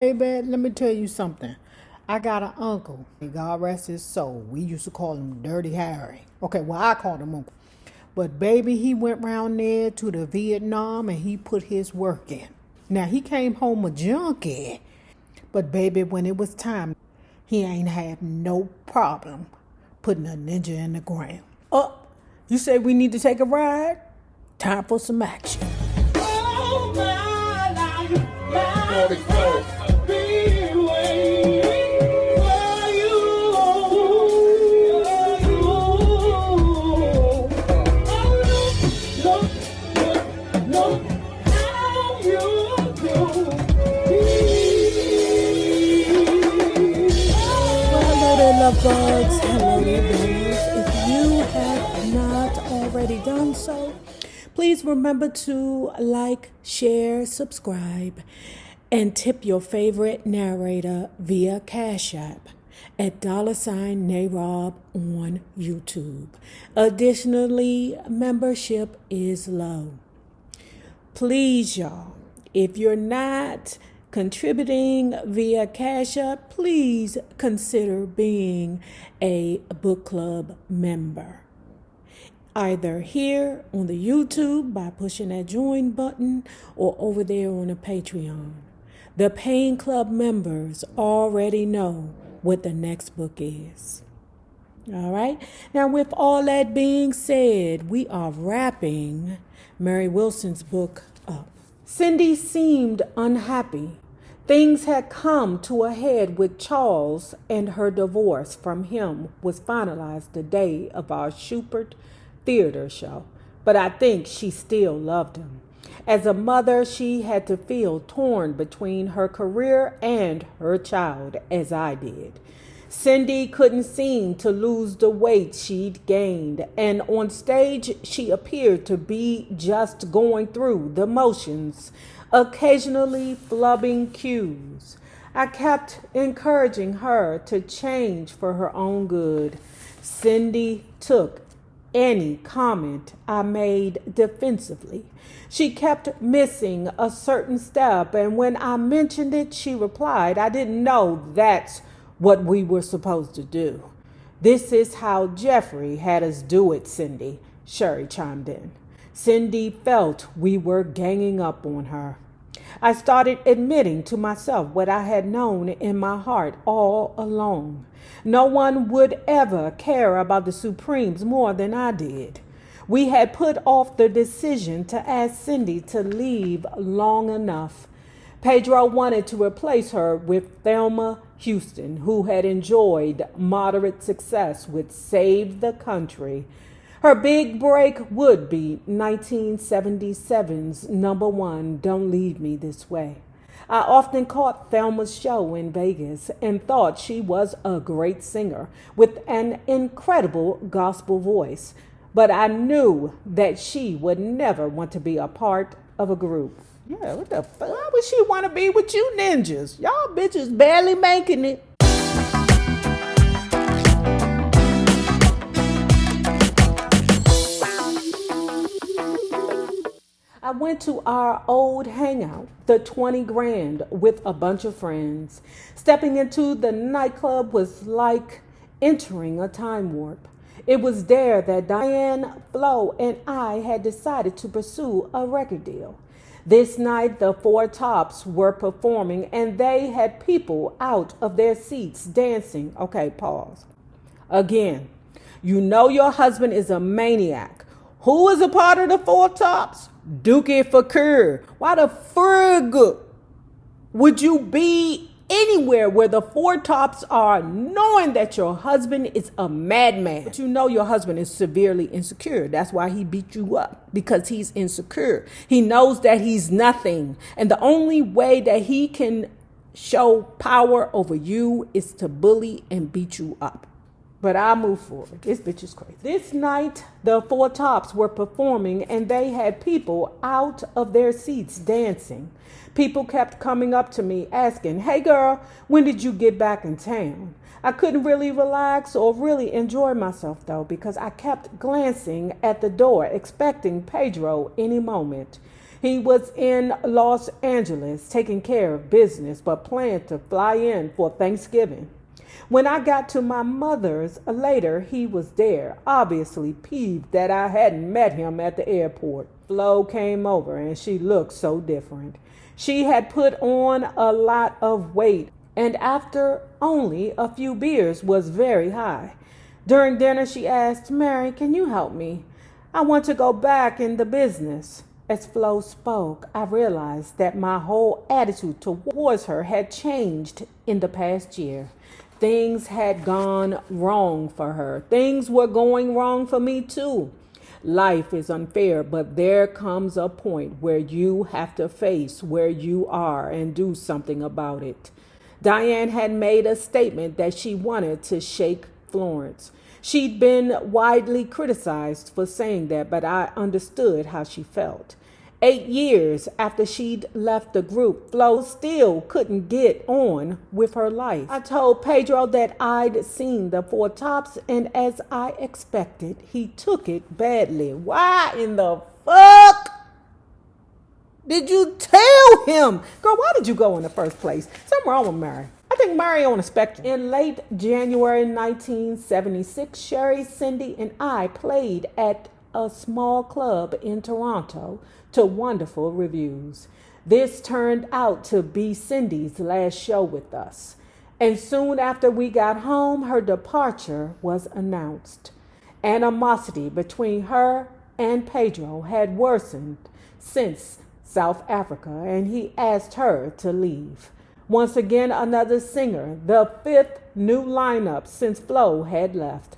Baby, let me tell you something. I got an uncle. God rest his soul. We used to call him Dirty Harry. Okay, well, I called him uncle. But baby, he went round there to the Vietnam and he put his work in. Now, he came home a junkie. But baby, when it was time, he ain't had no problem putting a ninja in the ground. Oh, you say we need to take a ride? Time for some action. Oh, my life, love bugs. Hello there, bugs. If you have not already done so, please remember to like, share, subscribe, and tip your favorite narrator via Cash App at $NayRob on YouTube. Additionally, membership is low. Please, y'all, if you're not contributing via Cash App, please consider being a book club member. Either here on the YouTube by pushing that join button or over there on the Patreon. The paying club members already know what the next book is. All right. Now, with all that being said, we are wrapping Mary Wilson's book up. Cindy seemed unhappy. Things had come to a head with Charles, and her divorce from him was finalized the day of our Schubert theater show. But I think she still loved him. As a mother, she had to feel torn between her career and her child, as I did. Cindy couldn't seem to lose the weight she'd gained, and on stage she appeared to be just going through the motions, occasionally flubbing cues. I kept encouraging her to change for her own good. Cindy took any comment I made defensively. She kept missing a certain step, and when I mentioned it, she replied, "I didn't know that's what we were supposed to do." "This is how Jeffrey had us do it, Cindy," Sherry chimed in. Cindy felt we were ganging up on her. I started admitting to myself what I had known in my heart all along. No one would ever care about the Supremes more than I did. We had put off the decision to ask Cindy to leave long enough. Pedro wanted to replace her with Thelma Houston, who had enjoyed moderate success with Save the Country. Her big break would be 1977's #1, Don't Leave Me This Way. I often caught Thelma's show in Vegas and thought she was a great singer with an incredible gospel voice, but I knew that she would never want to be a part of a group. Yeah, what the fuck? Why would she want to be with you ninjas? Y'all bitches barely making it. I went to our old hangout, the 20 Grand, with a bunch of friends. Stepping into the nightclub was like entering a time warp. It was there that Diane, Flo, and I had decided to pursue a record deal. This night, the Four Tops were performing, and they had people out of their seats dancing. Okay, pause. Again, you know your husband is a maniac. Who is a part of the Four Tops? Duke Fakir. Why the frig would you be anywhere where the Four Tops are, knowing that your husband is a madman? But you know your husband is severely insecure. That's why he beat you up, because he's insecure. He knows that he's nothing. And the only way that he can show power over you is to bully and beat you up. But I'll move forward. This bitch is crazy. This night, the Four Tops were performing, and they had people out of their seats dancing. People kept coming up to me asking, "Hey girl, when did you get back in town?" I couldn't really relax or really enjoy myself though, because I kept glancing at the door, expecting Pedro any moment. He was in Los Angeles taking care of business, but planned to fly in for Thanksgiving. When I got to my mother's later, he was there, obviously peeved that I hadn't met him at the airport. Flo came over and she looked so different. She had put on a lot of weight and after only a few beers was very high. During dinner, she asked, "Mary, can you help me? I want to go back in the business." As Flo spoke, I realized that my whole attitude towards her had changed in the past year. Things had gone wrong for her. Things were going wrong for me too. Life is unfair, but there comes a point where you have to face where you are and do something about it. Diane had made a statement that she wanted to shake Florence. She'd been widely criticized for saying that, but I understood how she felt. 8 years after she'd left the group, Flo still couldn't get on with her life. I told Pedro that I'd seen the Four Tops, and as I expected, he took it badly. Why in the fuck did you tell him? Girl, why did you go in the first place? Something wrong with Mary. I think Mary on a spectrum. In late January 1976, Sherry, Cindy, and I played at a small club in Toronto to wonderful reviews. This turned out to be Cindy's last show with us. And soon after we got home, her departure was announced. Animosity between her and Pedro had worsened since South Africa, and he asked her to leave. Once again, another singer, the fifth new lineup since Flo had left.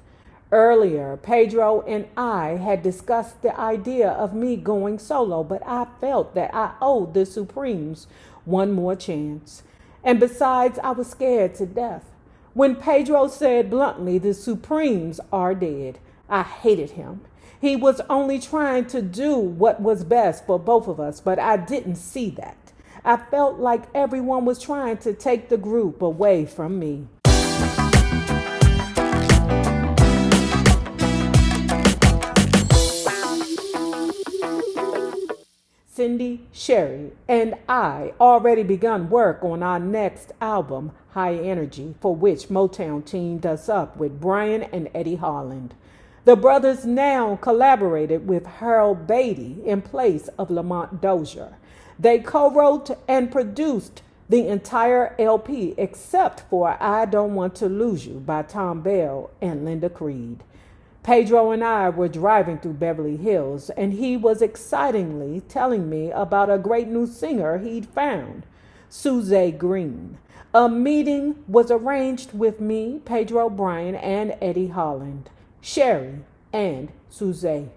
Earlier, Pedro and I had discussed the idea of me going solo, but I felt that I owed the Supremes one more chance. And besides, I was scared to death. When Pedro said bluntly, "The Supremes are dead," I hated him. He was only trying to do what was best for both of us, but I didn't see that. I felt like everyone was trying to take the group away from me. Cindy, Sherry, and I already begun work on our next album, High Energy, for which Motown teamed us up with Brian and Eddie Holland. The brothers now collaborated with Harold Beatty in place of Lamont Dozier. They co-wrote and produced the entire LP except for I Don't Want to Lose You by Tom Bell and Linda Creed. Pedro and I were driving through Beverly Hills, and he was excitingly telling me about a great new singer he'd found, Suze Green. A meeting was arranged with me, Pedro, Brian, and Eddie Holland, Sherry, and Suze.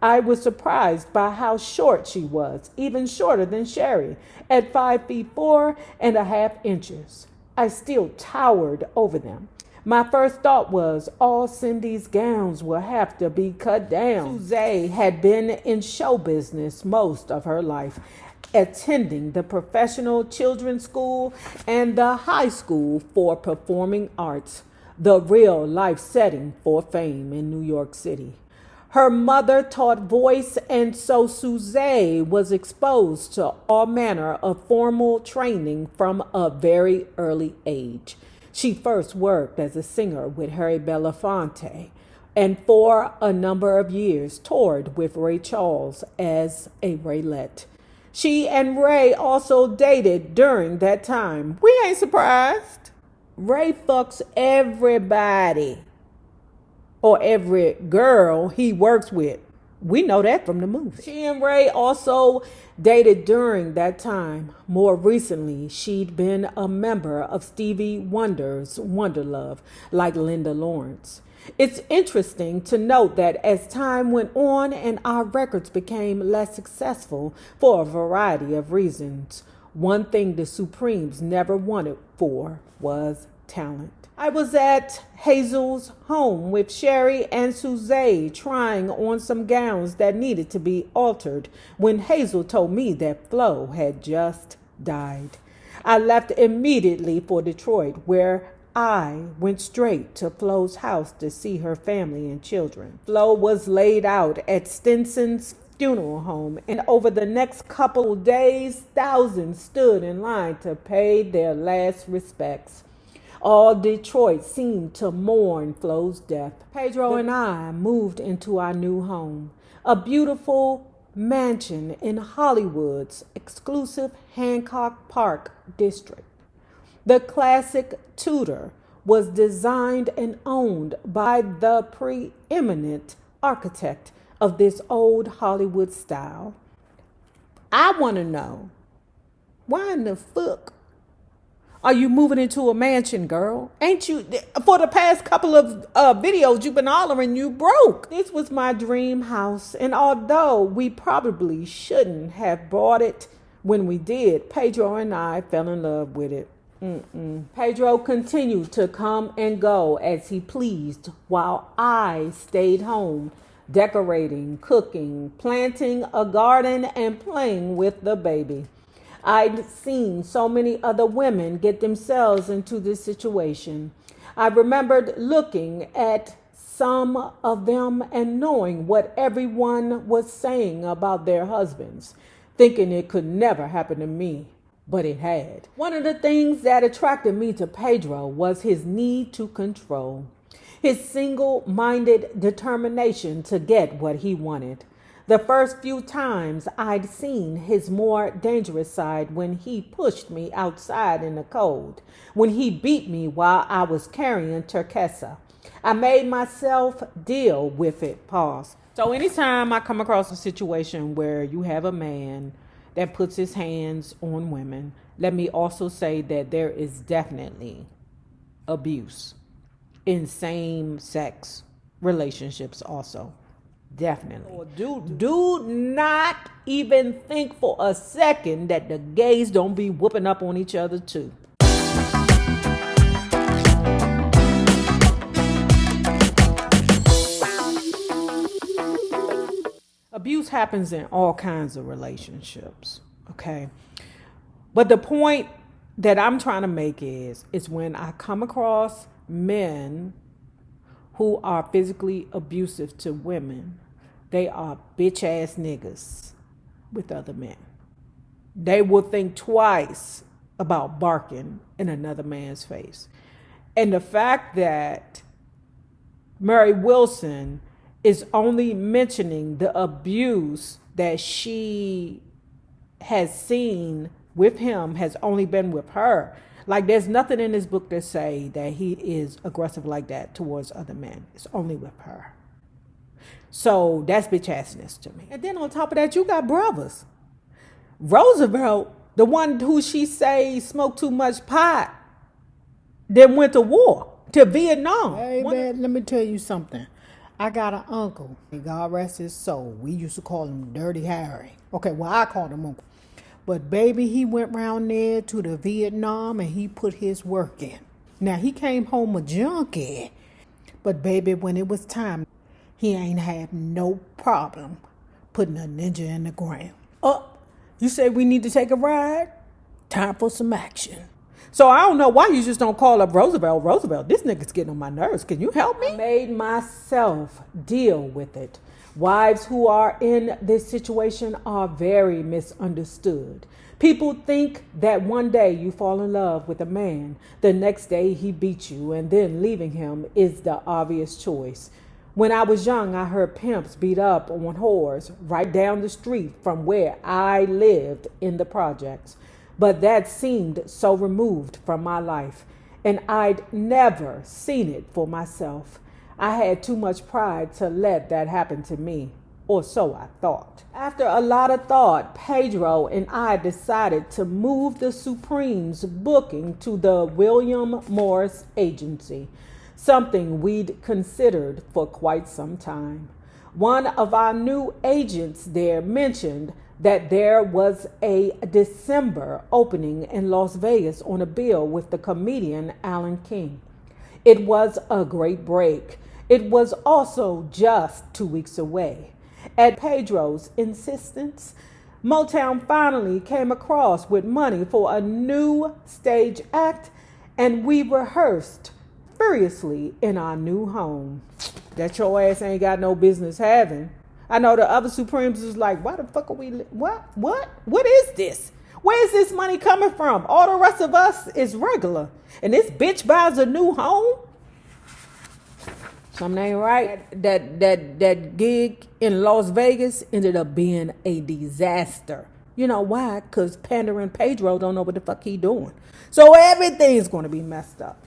I was surprised by how short she was, even shorter than Sherry, at 5'4.5". I still towered over them. My first thought was all Cindy's gowns will have to be cut down. Suze had been in show business most of her life, attending the professional children's school and the high school for performing arts, the real life setting for fame in New York City. Her mother taught voice, and so Suze was exposed to all manner of formal training from a very early age. She first worked as a singer with Harry Belafonte, and for a number of years toured with Ray Charles as a Raylette. She and Ray also dated during that time. We ain't surprised. Ray fucks everybody, or every girl he works with. We know that from the movie. She and Ray also dated during that time. More recently, she'd been a member of Stevie Wonder's Wonderlove, like Linda Lawrence. It's interesting to note that as time went on and our records became less successful for a variety of reasons, one thing the Supremes never wanted for was talent. I was at Hazel's home with Sherry and Suze trying on some gowns that needed to be altered when Hazel told me that Flo had just died. I left immediately for Detroit, where I went straight to Flo's house to see her family and children. Flo was laid out at Stinson's funeral home, and over the next couple of days, thousands stood in line to pay their last respects. All Detroit seemed to mourn Flo's death. Pedro and I moved into our new home, a beautiful mansion in Hollywood's exclusive Hancock Park district. The classic Tudor was designed and owned by the preeminent architect of this old Hollywood style. I want to know, why in the fuck are you moving into a mansion, girl? Ain't you, for the past couple of videos, you've been hollering you broke. This was my dream house, and although we probably shouldn't have bought it when we did, Pedro and I fell in love with it. Pedro continued to come and go as he pleased while I stayed home, decorating, cooking, planting a garden, and playing with the baby. I'd seen so many other women get themselves into this situation. I remembered looking at some of them and knowing what everyone was saying about their husbands, thinking it could never happen to me. But it had. One of the things that attracted me to Pedro was his need to control, his single-minded determination to get what he wanted. The first few times I'd seen his more dangerous side when he pushed me outside in the cold, when he beat me while I was carrying Turkesa. I made myself deal with it. Pause. So anytime I come across a situation where you have a man that puts his hands on women, let me also say that there is definitely abuse in same-sex relationships also. Definitely. Do not even think for a second that the gays don't be whooping up on each other too. Abuse happens in all kinds of relationships, okay? But the point that I'm trying to make is when I come across men who are physically abusive to women, they are bitch-ass niggas with other men. They will think twice about barking in another man's face. And the fact that Mary Wilson is only mentioning the abuse that she has seen with him has only been with her. Like, there's nothing in this book that say that he is aggressive like that towards other men. It's only with her. So that's bitch-assness to me. And then on top of that, you got brothers. Roosevelt, the one who she say smoked too much pot, then went to war, to Vietnam. Hey, man, let me tell you something. I got an uncle, God rest his soul. We used to call him Dirty Harry. Okay, well, I called him uncle. But baby, he went round there to the Vietnam and he put his work in. Now, he came home a junkie. But baby, when it was time, he ain't had no problem putting a ninja in the ground. Oh, you said we need to take a ride? Time for some action. So I don't know why you just don't call up Roosevelt. Roosevelt, this nigga's getting on my nerves. Can you help me? I made myself deal with it. Wives who are in this situation are very misunderstood. People think that one day you fall in love with a man, the next day he beats you, and then leaving him is the obvious choice. When I was young, I heard pimps beat up on whores right down the street from where I lived in the projects. But that seemed so removed from my life, and I'd never seen it for myself. I had too much pride to let that happen to me, or so I thought. After a lot of thought, Pedro and I decided to move the Supreme's booking to the William Morris Agency, something we'd considered for quite some time. One of our new agents there mentioned that there was a December opening in Las Vegas on a bill with the comedian Alan King. It was a great break. It was also just 2 weeks away. At Pedro's insistence, Motown finally came across with money for a new stage act, and we rehearsed furiously in our new home that your ass ain't got no business having. I know the other Supremes is like, why the fuck are we, what is this? Where is this money coming from? All the rest of us is regular. And this bitch buys a new home? Something ain't right. That gig in Las Vegas ended up being a disaster. You know why? Because pandering Pedro don't know what the fuck he doing. So everything's going to be messed up.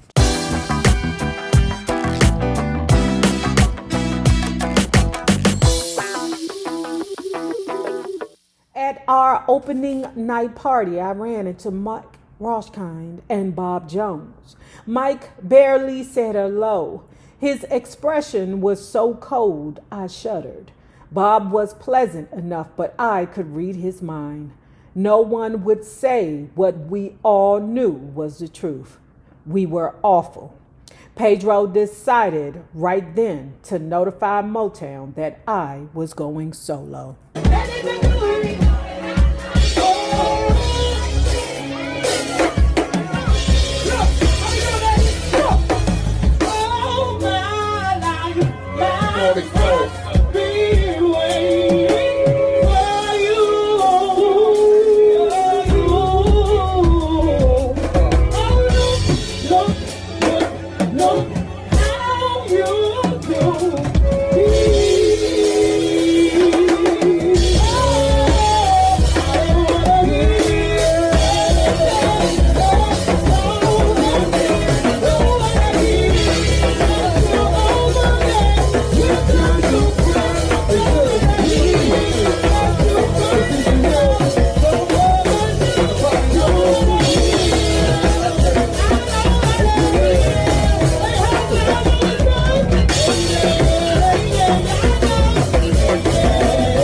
At our opening night party, I ran into Mike Rothschild and Bob Jones. Mike barely said hello. His expression was so cold, I shuddered. Bob was pleasant enough, but I could read his mind. No one would say what we all knew was the truth. We were awful. Pedro decided right then to notify Motown that I was going solo.